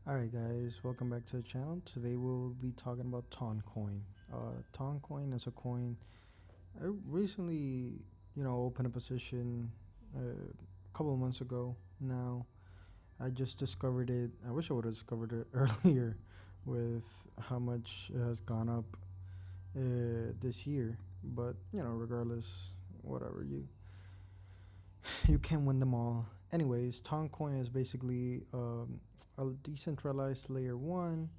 Alright guys, welcome back to the channel. Today we'll be talking about Toncoin. Toncoin is a coin. I recently, opened a position a couple of months ago now. I just discovered it. I wish I would have discovered it earlier with how much it has gone up this year. But, regardless, whatever, you can win them all. Anyways, Toncoin is basically a decentralized layer one.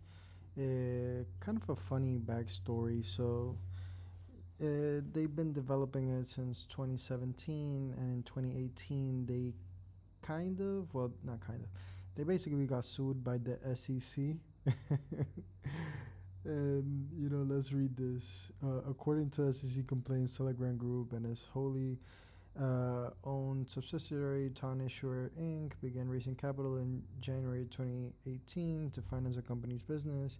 Kind of a funny backstory. So they've been developing it since 2017, and in 2018 they not kind of, they basically got sued by the SEC. And let's read this. According to SEC complaints, Telegram Group and its wholly owned subsidiary Ton Issuer Inc. began raising capital in January 2018 to finance the company's business,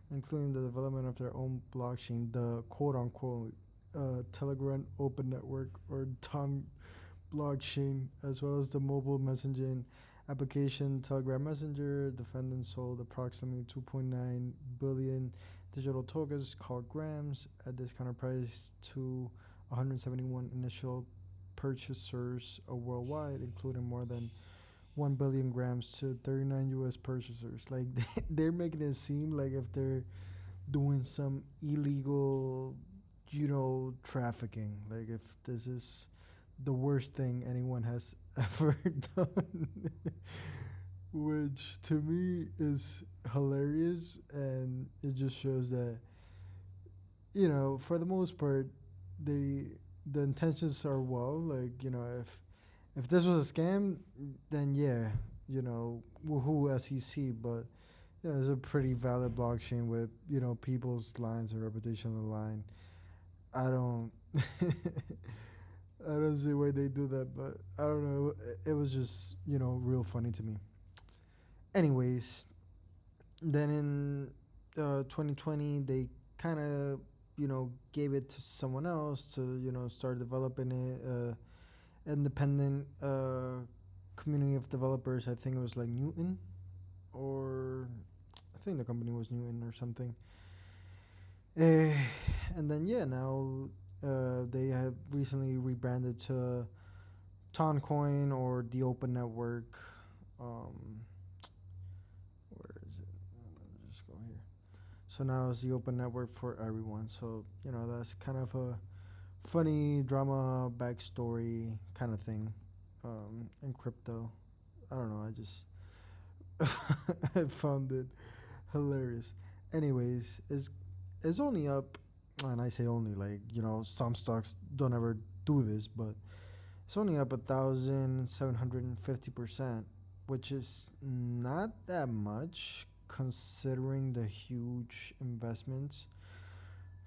including the development of their own blockchain, the quote-unquote Telegram Open Network, or Ton blockchain, as well as the mobile messaging application Telegram Messenger. Defendants sold approximately 2.9 billion digital tokens called grams at discounted price to 171 initial purchasers worldwide, including more than 1 billion grams to 39 US purchasers. Like, they're making it seem like if they're doing some illegal, trafficking, like if this is the worst thing anyone has ever done. Which to me is hilarious, and it just shows that, for the most part, they the intentions are well. Like, if this was a scam, then yeah, woohoo SEC. But it's a pretty valid blockchain with people's lives and reputation on the line. I don't, I don't see why they do that, but I don't know. It was just real funny to me. Anyways, then in 2020 they kind of gave it to someone else to start developing it. Independent community of developers. I think it was like Newton, or I think the company was Newton or something. Uh, and then yeah, now they have recently rebranded to Toncoin, or the Open Network. Um, where is it? Just go here. So now it's the Open Network for everyone. So that's kind of a funny drama backstory kind of thing in crypto. I don't know. I just I found it hilarious. Anyways, it's only up, and I say only, like, some stocks don't ever do this, but it's only up 1,750%, which is not that much considering the huge investments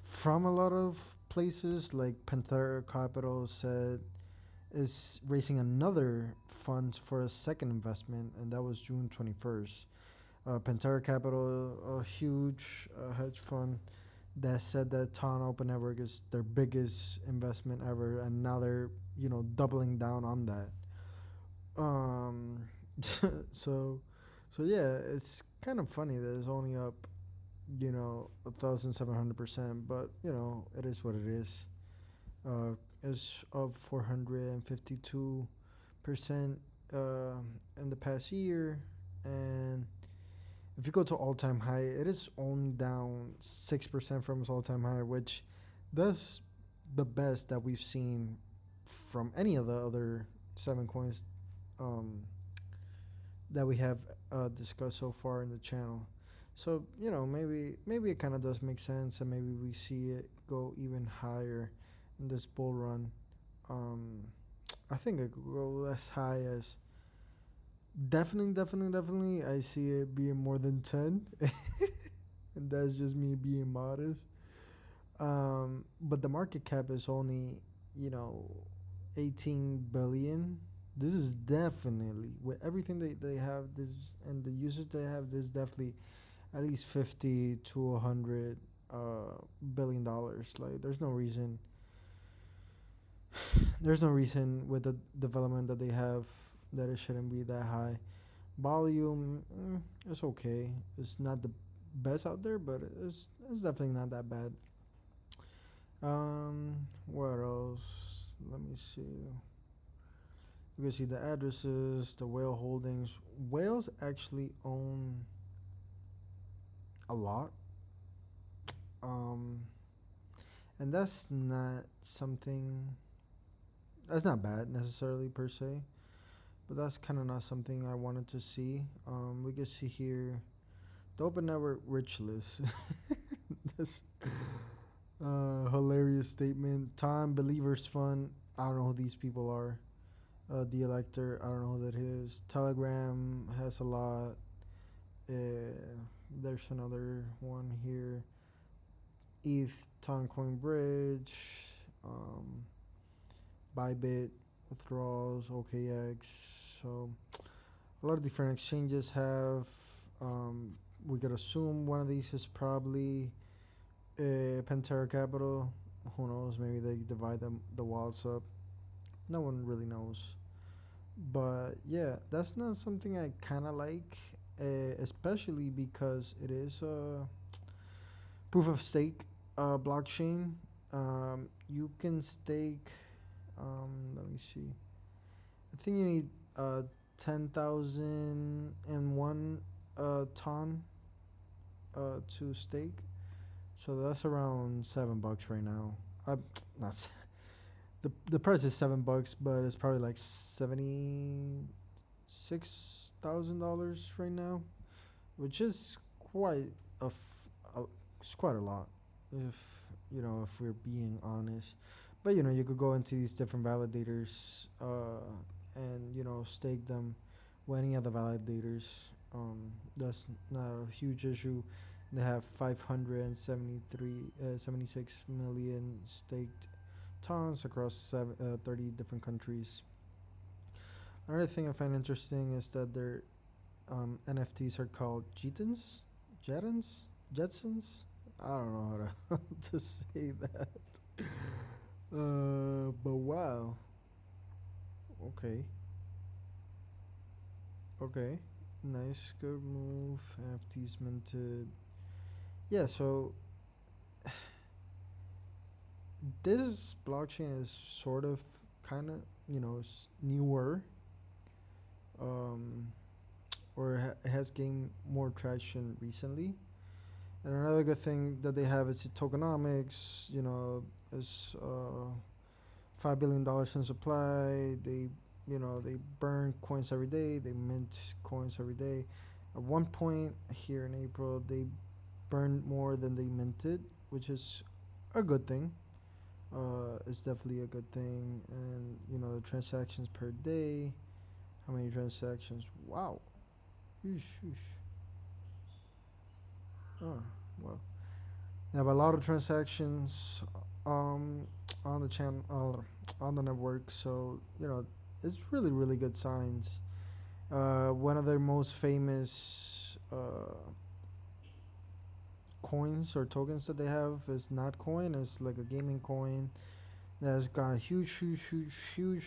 from a lot of places. Like Panther Capital said is raising another fund for a second investment, and that was June 21st. Pantera Capital, a huge hedge fund, that said that Ton Open Network is their biggest investment ever, and now they're doubling down on that. Um, so so yeah, it's kind of funny that it's only up 1,700%, but it is what it is. It's up 452% in the past year, and if you go to all time high, it is only down 6% from its all time high, which that's the best that we've seen from any of the other seven coins um, that we have discussed so far in the channel. So maybe it kind of does make sense, and maybe we see it go even higher in this bull run. Um, I think it could go as high as, definitely. I see it being more than 10, and that's just me being modest. But the market cap is only, you know, 18 billion. This is definitely, with everything they have, this and the users they have, this is definitely at least 50 to 100 billion dollars. Like, there's no reason with the development that they have that it shouldn't be that high. Volume, it's okay. It's not the best out there, but it's definitely not that bad. What else? Let me see. You can see the addresses, the whale holdings. Whales actually own a lot. Um, and that's not something that's not bad necessarily per se, but that's kind of not something I wanted to see. We can see here the open network rich list. That's hilarious statement. Time Believers Fund. I don't know who these people are. The Elector. I don't know who that is. Telegram has a lot. There's another one here. ETH Toncoin Bridge. Um, Bybit withdrawals. OKX. So a lot of different exchanges have. We could assume one of these is probably Pantera Capital. Who knows? Maybe they divide the wallets up. No one really knows. But yeah, that's not something I kind of like, especially because it is a proof of stake blockchain. You can stake. Let me see. I think you need 10,001 ton to stake. So that's around $7 right now. Not the price is $7, but it's probably like $76,000 right now, which is quite a it's quite a lot, if if we're being honest. But you could go into these different validators and stake them with any other validators. That's not a huge issue. They have 76 million staked tons across 30 different countries. Another thing I find interesting is that their NFTs are called Jetsons. I don't know how to to say that. But wow. Okay. Okay. Nice, good move. NFTs minted. Yeah. So this blockchain is sort of, kind of, newer, um, or it has gained more traction recently. And another good thing that they have is the tokenomics. Is $5 billion in supply. They burn coins every day. They mint coins every day. At one point here in April, they burned more than they minted, which is a good thing. It's definitely a good thing. And the transactions per day. How many transactions? Wow. Yeesh, yeesh. Oh, well. They have a lot of transactions um, on the channel, on the network. So it's really really good signs. One of their most famous coins or tokens that they have is not coin. It's like a gaming coin that's got huge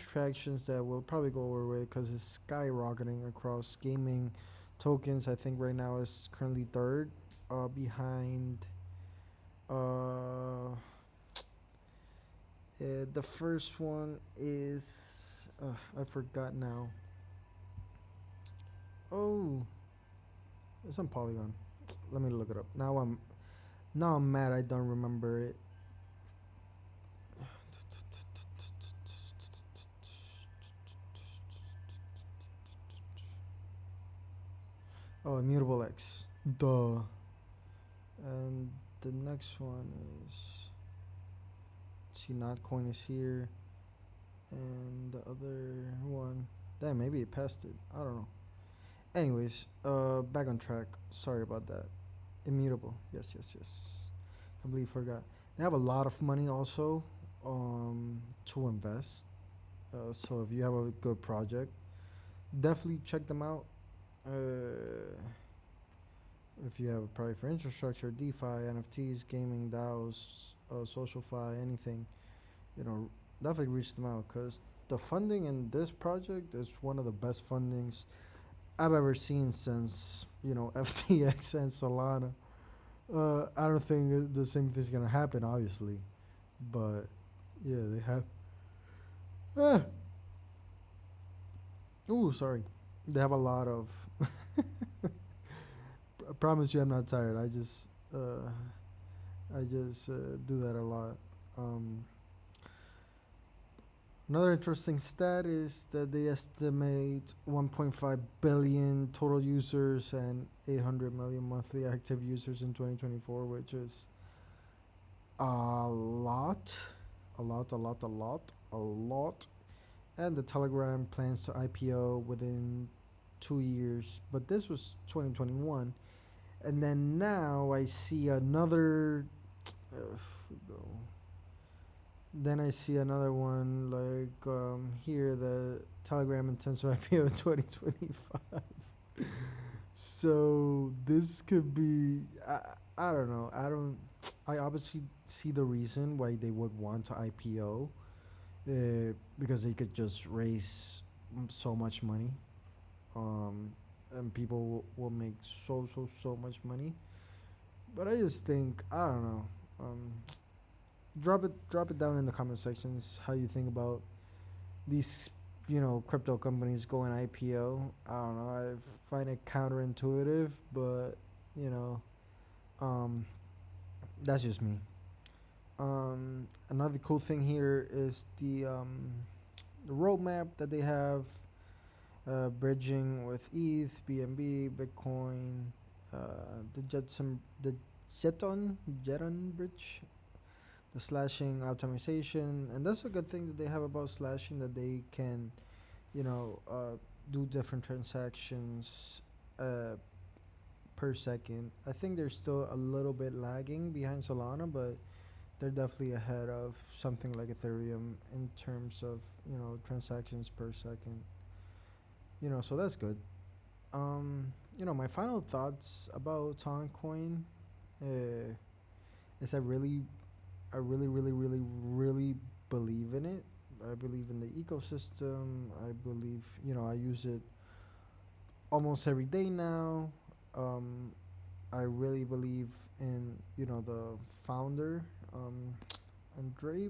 tractions that will probably go away because it's skyrocketing across gaming tokens. I think right now is currently third, behind uh, the first one is I forgot now. Oh, it's on Polygon. Let me look it up. Now I'm mad I don't remember it. Oh, Immutable X. Duh. And the next one is, see, not coin is here, and the other one. Damn, maybe it passed it. I don't know. Anyways, back on track. Sorry about that. Immutable. Yes. Completely forgot. They have a lot of money also, to invest. So if you have a good project, definitely check them out. Uh, if you have a project for infrastructure, DeFi, NFTs, gaming, DAOs, SocialFi, anything, definitely reach them out because the funding in this project is one of the best fundings I've ever seen since FTX and Solana. I don't think the same thing's gonna happen, obviously, but yeah, they have. Ah, ooh, sorry. They have a lot of. I promise you, I'm not tired. I just do that a lot. Um, Another interesting stat is that they estimate 1.5 billion total users and 800 million monthly active users in 2024, which is a lot, a lot. And the Telegram plans to IPO within 2 years, but this was 2021. And then now I see another. Uh, then I see another one like here the Telegram intends to IPO in 2025. So this could be I don't know. I obviously see the reason why they would want to IPO, because they could just raise so much money, um, and people will make so much money. But I just think I don't know. Um, drop it down in the comment sections how you think about these crypto companies going IPO. I don't know. I find it counterintuitive, but you know, um, that's just me. Another cool thing here is the roadmap that they have, bridging with ETH, BNB, Bitcoin, the Jeton bridge, the slashing optimization, and that's a good thing that they have about slashing, that they can, do different transactions uh, per second. I think they're still a little bit lagging behind Solana, but they're definitely ahead of something like Ethereum in terms of transactions per second. So that's good. My final thoughts about Toncoin, is I really believe in it. I believe in the ecosystem. I believe, I use it almost every day now. Um, I really believe in, the founder, um, Andrei.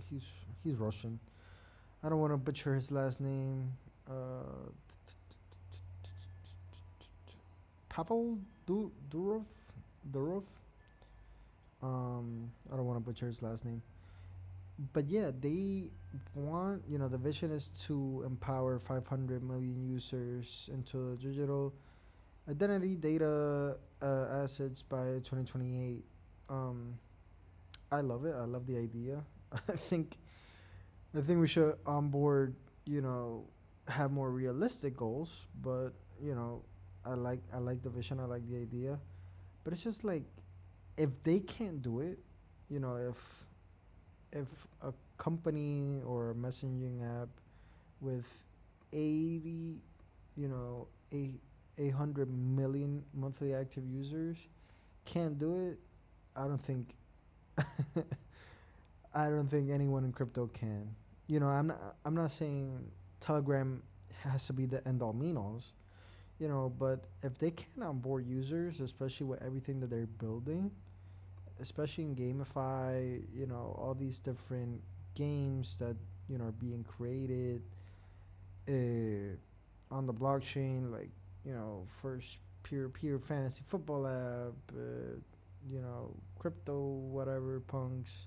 He's he's Russian. I don't want to butcher his last name. Pavel Durov. I don't want to butcher his last name, but yeah, they want, the vision is to empower 500 million users into digital identity data assets by 2028. Um, I love it. I love the idea. I think I think we should onboard, you know, have more realistic goals, but you know, I like the vision. I like the idea, but it's just like if they can't do it, if a company or a messaging app with 80, you know, 800 million monthly active users can't do it, I don't think I don't think anyone in crypto can. I'm not saying Telegram has to be the end all mean alls, but if they can onboard users, especially with everything that they're building, especially in Gamify, all these different games that are being created on the blockchain, like first peer-to-peer fantasy football app, crypto whatever punks,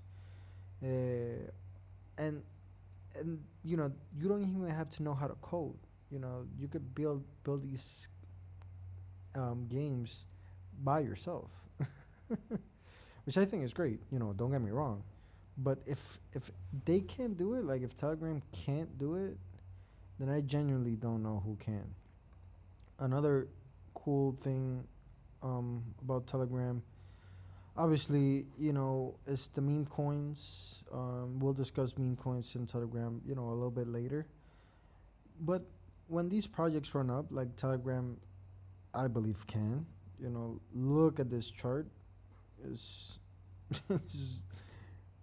uh, and you don't even have to know how to code. You could build these games by yourself, which I think is great. Don't get me wrong, but if they can't do it, like if Telegram can't do it, then I genuinely don't know who can. Another cool thing about Telegram, obviously, is the meme coins. We'll discuss meme coins in Telegram, a little bit later. But when these projects run up, like Telegram, I believe can, look at this chart. Is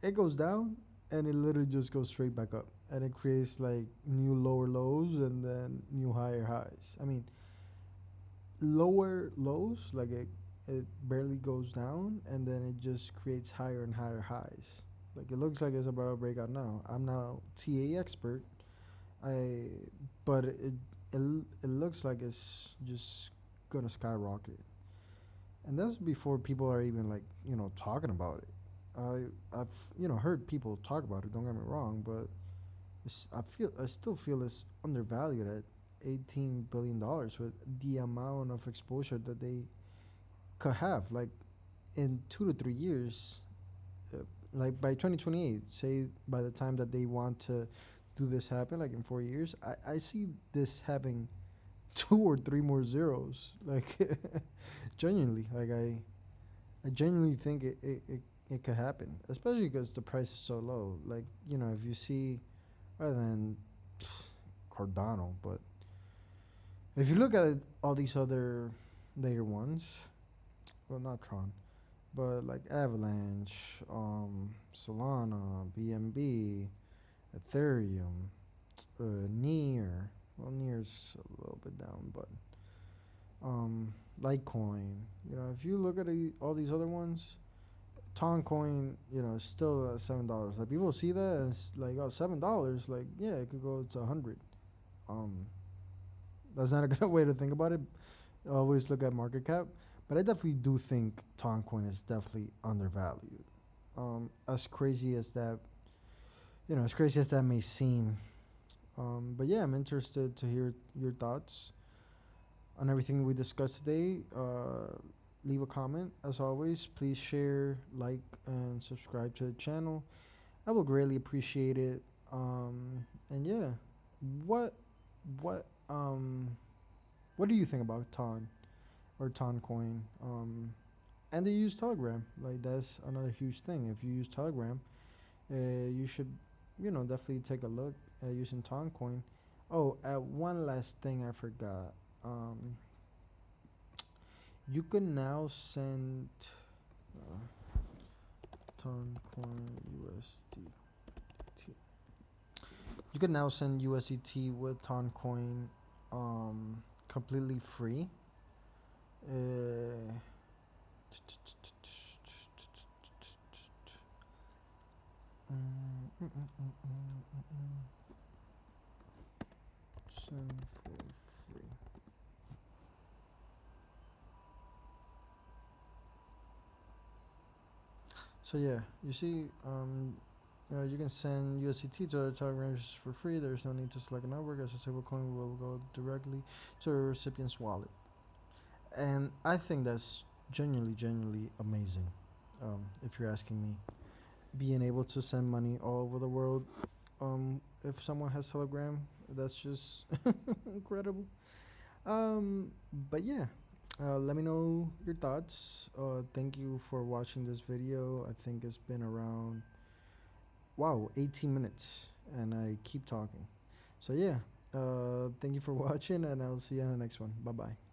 it goes down and it literally just goes straight back up, and it creates like new lower lows and then new higher highs. I mean, lower lows, like it barely goes down, and then it just creates higher and higher highs. Like it looks like it's about to break out now. I'm not TA expert, I but it looks like it's just gonna skyrocket, and that's before people are even like talking about it. I've heard people talk about it. Don't get me wrong, but I still feel it's undervalued at $18 billion with the amount of exposure that they could have. Like in 2 to 3 years, uh, like by 2028, say by the time that they want to do this happen, like in 4 years, I see this having two or three more zeros. Like genuinely, like I genuinely think it could happen, especially because the price is so low. Like if you see, rather than Cardano, but if you look at all these other layer ones, well, not Tron, but like Avalanche, Solana, BNB, Ethereum, Near. Well, Near's a little bit down, but Litecoin. If you look at all these other ones, Toncoin, is still at $7. Like people see that and it's like, oh, $7. Like yeah, it could go to 100. Um, that's not a good way to think about it. Always look at market cap, but I definitely do think Toncoin is definitely undervalued. As crazy as that, as crazy as that may seem. But yeah, I'm interested to hear your thoughts on everything we discussed today. Leave a comment. As always, please share, like, and subscribe to the channel. I will greatly appreciate it. And yeah, what what what do you think about Ton or Toncoin? And do you use Telegram? Like that's another huge thing. If you use Telegram, you should definitely take a look at using Toncoin. Oh, one last thing I forgot. You can now send Toncoin USDT. You can now send USDT with Toncoin completely free. Uh, Send for free. So yeah, you see, you can send USDT to other Telegrams for free. There's no need to select a network, as a stablecoin will go directly to a recipient's wallet. And I think that's genuinely amazing. If you're asking me, being able to send money all over the world, if someone has Telegram, that's just incredible. But yeah, let me know your thoughts. Thank you for watching this video. I think it's been around 18 minutes, and I keep talking. So yeah, thank you for watching, and I'll see you in the next one. Bye bye.